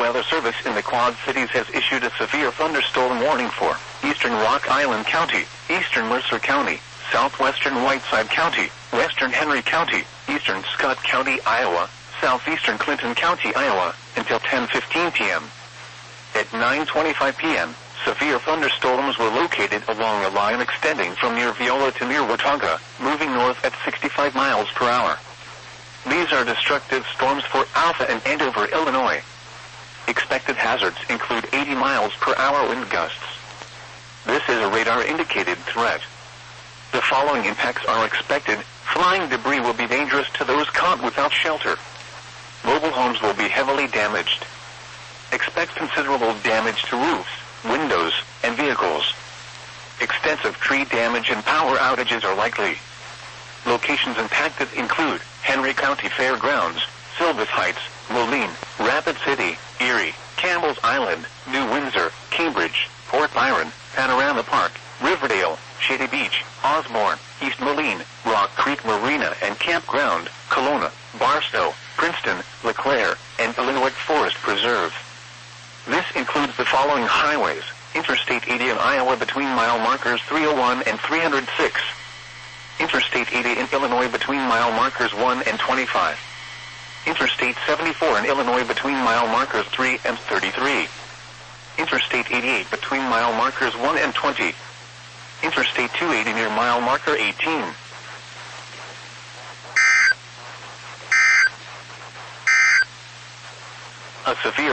Weather Service in the Quad Cities has issued a severe thunderstorm warning for eastern Rock Island County, eastern Mercer County, southwestern Whiteside County, western Henry County, eastern Scott County, Iowa, southeastern Clinton County, Iowa, until 10:15 p.m. At 9:25 p.m., severe thunderstorms were located along a line extending from near Viola to near Watauga, moving north at 65 miles per hour. These are destructive storms for Alpha and Andover, Illinois. Expected hazards include 80 miles per hour wind gusts. This is a radar-indicated threat. The following impacts are expected. Flying debris will be dangerous to those caught without shelter. Mobile homes will be heavily damaged. Expect considerable damage to roofs, windows, and vehicles. Extensive tree damage and power outages are likely. Locations impacted include Henry County Fairgrounds, Silvis Heights, Moline, Rapid City, Erie, Campbell's Island, New Windsor, Cambridge, Port Byron, Panorama Park, Riverdale, Shady Beach, Osborne, East Moline, Rock Creek Marina and Campground, Kelowna, Barstow, Princeton, LeClaire, and Illinois Forest Preserve. This includes the following highways: Interstate 80 in Iowa between mile markers 301 and 306. Interstate 80 in Illinois between mile markers 1 and 25. Interstate 74 in Illinois between mile markers 3 and 33. Interstate 88 between mile markers 1 and 20. Interstate 280 near mile marker 18. A severe